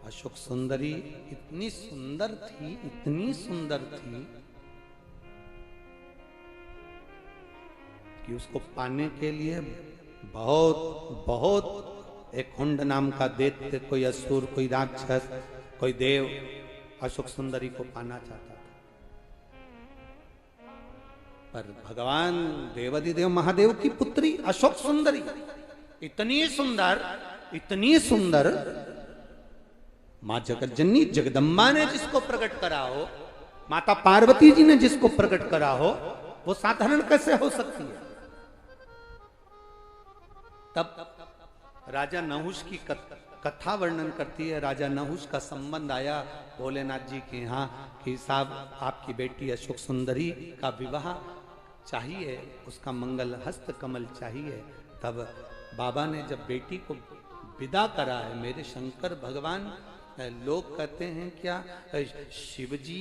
अशोक सुंदरी इतनी सुंदर थी, इतनी सुंदर थी कि उसको पाने के लिए बहुत बहुत एक हुंड नाम का दैत्य, कोई असुर, कोई राक्षस, कोई देव अशोक सुंदरी को पाना चाहता था। पर भगवान देवाधिदेव महादेव की पुत्री अशोक सुंदरी इतनी सुंदर, इतनी सुंदर, मां जगतजननी जगदम्बा ने जिसको प्रकट करा हो, माता पार्वती जी ने जिसको प्रकट करा हो, वो साधारण कैसे हो सकती है? तब राजा नहुष की कथा वर्णन करती है। राजा नहुष का संबंध आया भोलेनाथ जी के यहाँ कि साहब आपकी बेटी अशोक सुंदरी का विवाह चाहिए, उसका मंगल हस्त कमल चाहिए। तब बाबा ने जब बेटी को विदा करा है, मेरे शंकर भगवान, लोग कहते हैं क्या शिवजी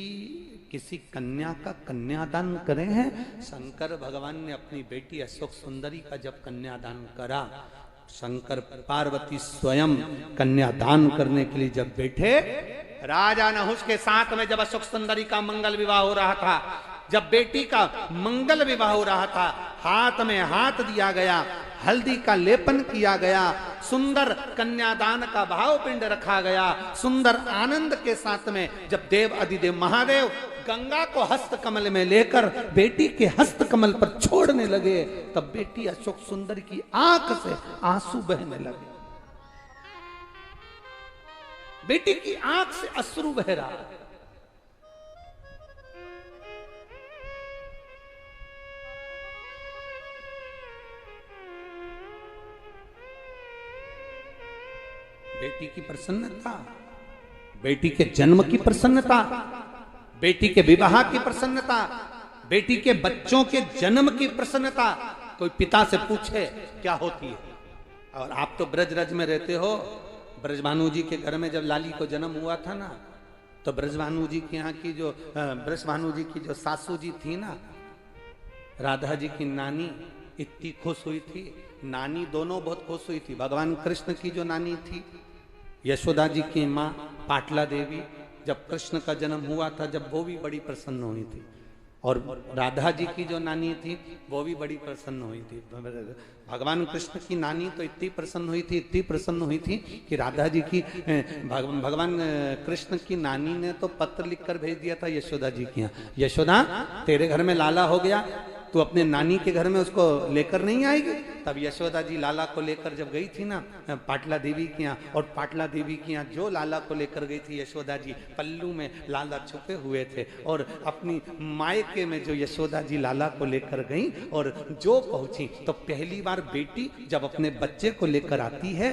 किसी कन्या का कन्यादान करे हैं? शंकर भगवान ने अपनी बेटी अशोक सुंदरी का जब कन्यादान करा, शंकर पार्वती स्वयं कन्यादान करने के लिए जब बैठे, राजा नहुष के साथ में जब अशोक सुंदरी का मंगल विवाह हो रहा था, जब बेटी का मंगल विवाह हो रहा था, हाथ में हाथ दिया गया, हल्दी का लेपन किया गया, सुंदर कन्यादान का भाव पिंड रखा गया, सुंदर आनंद के साथ में जब देव अधिदेव महादेव गंगा को हस्त कमल में लेकर बेटी के हस्त कमल पर छोड़ने लगे, तब बेटी अशोक सुंदर की आंख से आंसू बहने लगे। बेटी की आंख से अश्रु बह रहा है। बेटी की प्रसन्नता, बेटी के जन्म की प्रसन्नता, बेटी के विवाह की प्रसन्नता, बेटी के बच्चों के जन्म की प्रसन्नता कोई पिता से पूछे क्या होती है। और आप तो ब्रजरज में रहते हो, ब्रजभानु जी के घर में जब लाली को जन्म हुआ था ना, तो ब्रजभानु जी के यहाँ की जो ब्रजभानु जी की जो सासू जी थी ना, राधा जी की नानी, इतनी खुश हुई थी। नानी दोनों बहुत खुश हुई थी। भगवान कृष्ण की जो नानी थी, यशोदा जी की माँ पाटला देवी, जब कृष्ण का जन्म हुआ था, जब वो भी बड़ी प्रसन्न हुई थी। और राधा जी की जो नानी थी, वो भी बड़ी प्रसन्न हुई थी। भगवान कृष्ण की नानी तो इतनी प्रसन्न हुई थी, इतनी प्रसन्न हुई थी कि राधा जी की भगवान कृष्ण की नानी ने तो पत्र लिखकर भेज दिया था यशोदा जी के यहाँ, यशोदा तेरे घर में लाला हो गया, तू अपने नानी के घर में उसको लेकर नहीं आएगी। तब यशोदा जी लाला को लेकर जब गई थी ना पाटला देवी के यहाँ, और पाटला देवी के यहाँ जो लाला को लेकर गई थी यशोदा जी, पल्लू में लाला छुपे हुए थे। और अपनी मायके में जो यशोदा जी लाला को लेकर गई और जो पहुंची, तो पहली बार बेटी जब अपने बच्चे को लेकर आती है,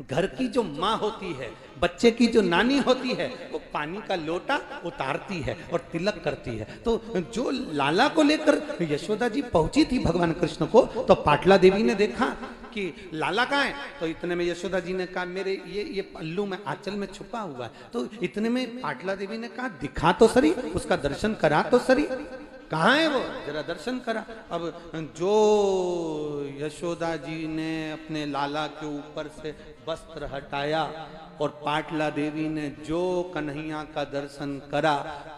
घर की जो माँ होती है, बच्चे की जो नानी होती है, वो पानी का लोटा उतारती है और तिलक करती है। तो जो लाला को लेकर यशोदा जी पहुंची थी भगवान कृष्ण को, तो पाटला देवी ने देखा कि लाला कहाँ है। तो इतने में यशोदा जी ने कहा मेरे ये पल्लू में आंचल में छुपा हुआ है। तो इतने में पाटला देवी ने कहा दिखा तो सरी, उसका दर्शन करा तो सरी, कहाँ है वो, जरा दर्शन करा। अब जो यशोदा जी ने अपने लाला के ऊपर से वस्त्र हटाया और पाटला देवी ने जो कन्हैया का दर्शन करा,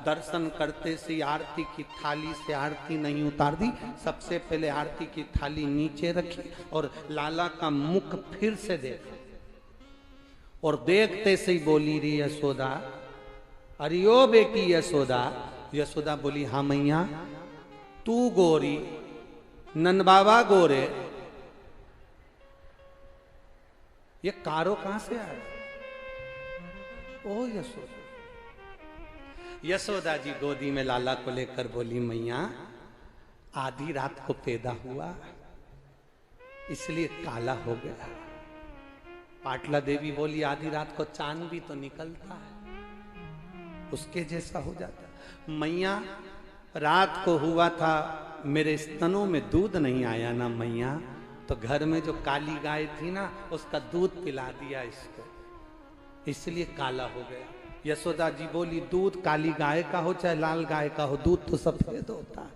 दर्शन करते से आरती की थाली से आरती नहीं उतार दी, सबसे पहले आरती की थाली नीचे रखी और लाला का मुख फिर से देखा, और देखते से ही बोली री यशोदा, अरे ओ बेटी यशोदा। यशोदा बोली हाँ मैया, तू गोरी, नंद बाबा गोरे, ये कारो कहां से आया? ओ यशोदा। यशोदा जी गोदी में लाला को लेकर बोली मैया, आधी रात को पैदा हुआ इसलिए काला हो गया। पाटला देवी बोली आधी रात को चांद भी तो निकलता है, उसके जैसा हो जाता। मैया रात को हुआ था, मेरे स्तनों में दूध नहीं आया ना मैया, तो घर में जो काली गाय थी ना, उसका दूध पिला दिया इसको, इसलिए काला हो गया। यशोदा जी बोली दूध काली गाय का हो चाहे लाल गाय का हो, दूध तो सफेद होता है,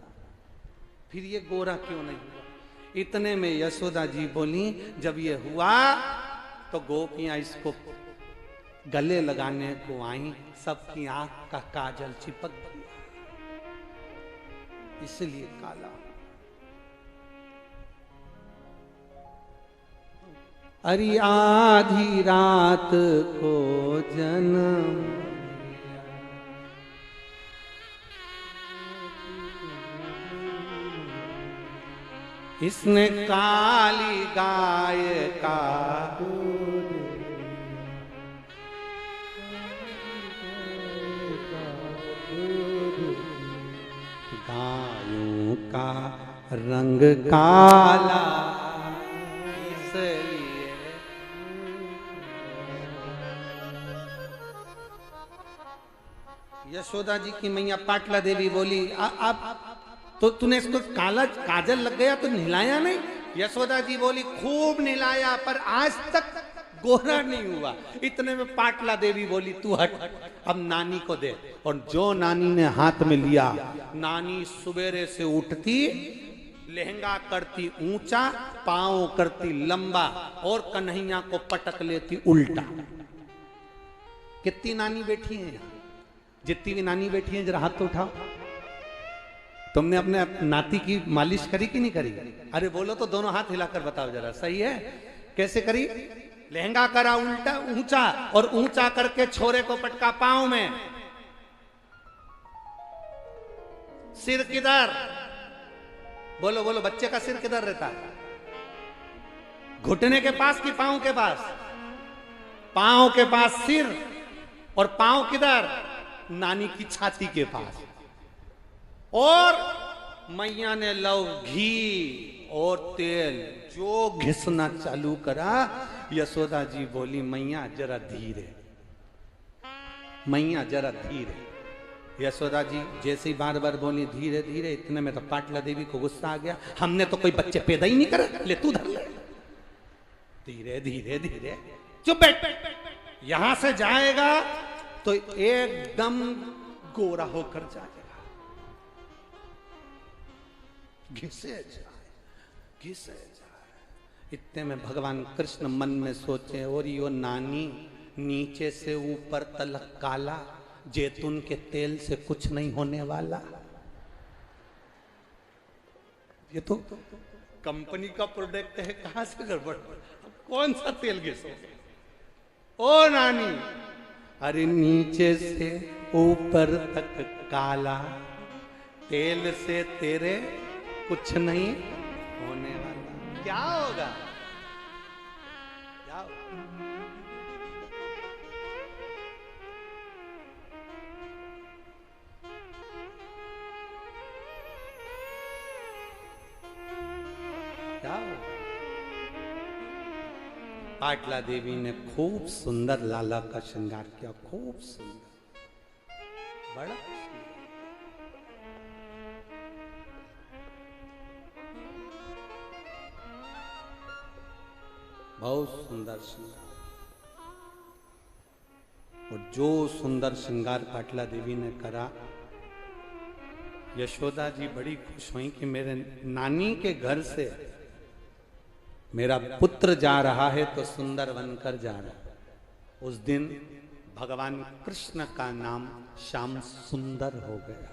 फिर ये गोरा क्यों नहीं हुआ? इतने में यशोदा जी बोली जब ये हुआ तो गोपियां इसको गले लगाने को आई, सबकी आंख का काजल चिपक गया, इसलिए काला। अरे आधी रात को जन्म, इसने काली गाय का गायों का रंग काला, इसलिए यशोदा जी की मैया पाटला देवी बोली, आप तो तूने इसको काला काजल लग गया तो नहलाया नहीं? यशोदा जी बोली, खूब नहलाया पर आज तक गोरा नहीं हुआ। इतने में पाटला देवी बोली, तू हट, अब नानी को दे। और जो नानी ने हाथ में लिया, नानी सुबेरे से उठती, लहंगा करती ऊंचा, पांव करती लंबा और कन्हैया को पटक लेती उल्टा। कितनी नानी बैठी है यहाँ? जितनी भी नानी बैठी है जरा हाथ तो उठाओ। तुमने अपने नाती की मालिश करी कि नहीं करी? अरे बोलो तो, दोनों हाथ हिलाकर बताओ जरा, सही है? कैसे करी? लहंगा करा उल्टा ऊंचा, और ऊंचा करके छोरे को पटका पांव में। सिर किधर? बोलो बोलो, बच्चे का सिर किधर रहता? घुटने के पास कि पांव के पास? पांव के पास सिर, और पांव किधर? नानी की छाती के पास। और मैया ने लव, घी और तेल जो घिसना चालू करा। यशोदा जी बोली, मैया जरा धीरे, मैया जरा धीरे। यशोदा जी जैसे ही बार बार बोली धीरे धीरे, इतने में तो पाटला देवी को गुस्सा आ गया, हमने तो कोई बच्चे पैदा ही नहीं करे, ले तू धर ले। धीरे धीरे धीरे, चुप बैठ, यहां से जाएगा तो एकदम गोरा होकर जाएगा। घिसे जाए, घिसे जाए। इतने में भगवान कृष्ण मन में सोचे, और यो नानी नीचे से ऊपर तलक काला, जैतून के तेल से कुछ नहीं होने वाला। ये तो कंपनी का प्रोडक्ट है, कहां से गड़बड़? कौन सा तेल घिसो? ओ नानी, अरे नीचे से ऊपर तक काला, तेल से तेरे कुछ नहीं होने वाला। क्या होगा? क्या होगा? क्या होगा? पाटला देवी ने खूब सुंदर लाला का श्रृंगार किया, खूब सुंदर, बड़ा बहुत सुंदर श्रृंगार। और जो सुंदर श्रृंगार पाटला देवी ने करा, यशोदा जी बड़ी खुश हुई कि मेरे नानी के घर से मेरा पुत्र जा रहा है तो सुंदर बनकर जा रहा है। उस दिन भगवान कृष्ण का नाम श्याम सुंदर हो गया।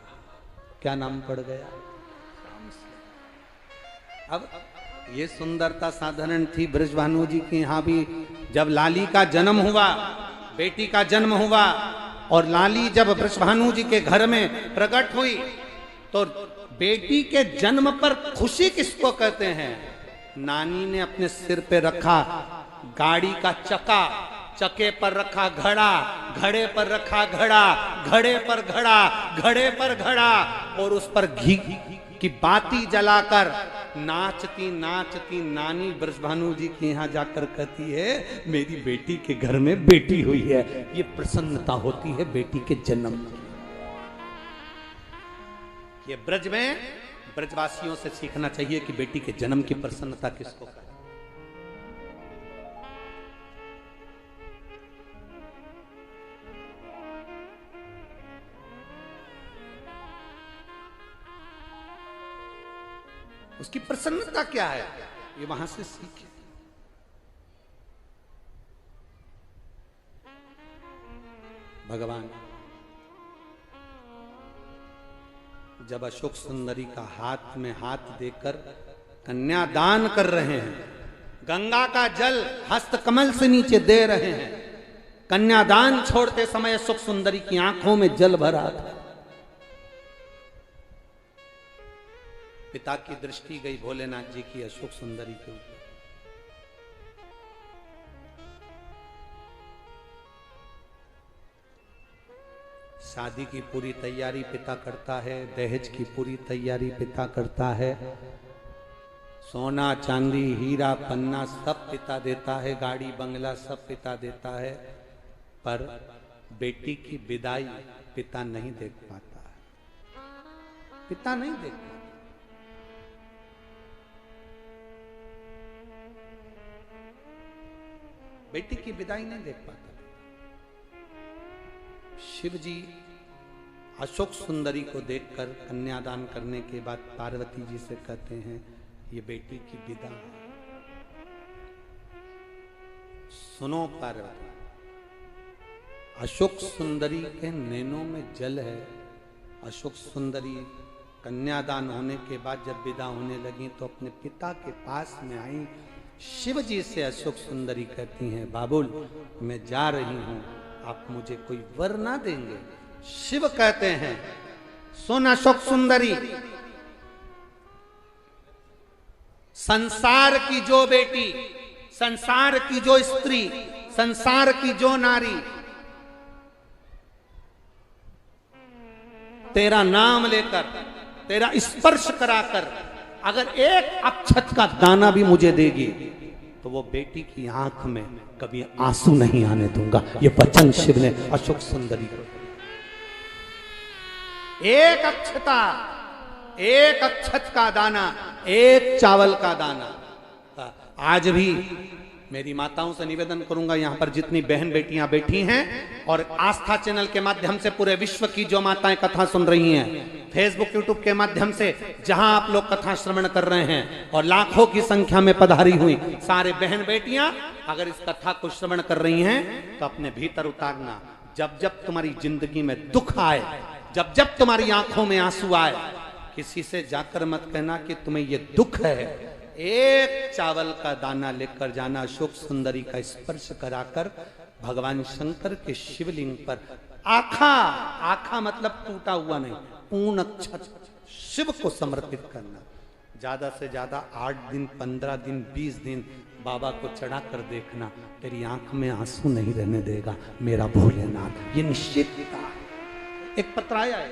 क्या नाम पड़ गया? अब ये सुंदरता साधारण थी ब्रजभानु जी के यहाँ भी। जब लाली का जन्म हुआ, बेटी का जन्म हुआ, और लाली जब ब्रजभानु जी के घर में प्रकट हुई, तो बेटी के जन्म पर खुशी किसको कहते हैं? नानी ने अपने सिर पे रखा गाड़ी का चक्का, चक्के पर रखा घड़ा, घड़े पर रखा घड़ा, घड़े पर घड़ा, घड़े पर घड़ा, और उस पर घी की बाती जलाकर नाचती नाचती नानी ब्रजभानु जी के यहाँ जाकर कहती है, मेरी बेटी के घर में बेटी हुई है। ये प्रसन्नता होती है बेटी के जन्म की। ये ब्रज में ब्रजवासियों से सीखना चाहिए कि बेटी के जन्म की प्रसन्नता किसको करें। उसकी प्रसन्नता क्या है, ये वहां से सीखे। भगवान जब अशोक सुंदरी का हाथ में हाथ देकर कन्यादान कर रहे हैं, गंगा का जल हस्त कमल से नीचे दे रहे हैं, कन्यादान छोड़ते समय अशोक सुंदरी की आंखों में जल भरा था। पिता की दृष्टि गई भोलेनाथ जी की अशोक सुंदरी के ऊपर। शादी की पूरी तैयारी पिता करता है, दहेज की पूरी तैयारी पिता करता है, सोना चांदी हीरा पन्ना सब पिता देता है, गाड़ी बंगला सब पिता देता है, पर बेटी की विदाई पिता नहीं देख पाता है, पिता नहीं देख पाता। बेटी की विदाई नहीं देख पाता। शिव जी अशोक सुंदरी को देखकर कन्यादान करने के बाद पार्वती जी से कहते हैं ये बेटी की विदा है। सुनो पार्वती, अशोक सुंदरी के नैनों में जल है। अशोक सुंदरी कन्यादान होने के बाद जब विदा होने लगी तो अपने पिता के पास में आई। शिव जी से अशोक सुंदरी कहती हैं बाबुल मैं जा रही हूं, आप मुझे कोई वर ना देंगे? शिव कहते हैं सुन अशोक सुंदरी, संसार की जो बेटी, संसार की जो स्त्री, संसार की जो नारी तेरा नाम लेकर, तेरा स्पर्श कराकर अगर एक अक्षत का दाना भी मुझे देगी तो वो बेटी की आंख में कभी आंसू नहीं आने दूंगा। ये वचन शिव ने अशोक सुंदरी को। एक अक्षता, एक अक्षत का दाना, एक चावल का दाना। आज भी मेरी माताओं से निवेदन करूंगा, यहां पर जितनी बहन बेटियां बैठी हैं और आस्था चैनल के माध्यम से पूरे विश्व की जो माताएं कथा सुन रही हैं, फेसबुक यूट्यूब के माध्यम से जहां आप लोग कथा श्रवण कर रहे हैं और लाखों की संख्या में पधारी हुई सारे बहन बेटियां अगर इस कथा को श्रवण कर रही हैं तो अपने भीतर उतारना, जब जब तुम्हारी जिंदगी में दुख आए, जब जब तुम्हारी आंखों में आंसू आए, किसी से जाकर मत कहना कि तुम्हें ये दुख है। एक चावल का दाना लेकर जाना, अशोक सुंदरी का स्पर्श कराकर भगवान शंकर के शिवलिंग पर आखा, आखा मतलब टूटा हुआ नहीं, पूर्ण अक्षत शिव को समर्पित करना। ज्यादा से ज्यादा 8 दिन, 15 दिन, 20 दिन बाबा को चढ़ा कर देखना, तेरी आंख में आंसू नहीं रहने देगा मेरा भोलेनाथ। ये निश्चितता है। एक पत्र आया है,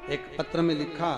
एक पत्र में लिखा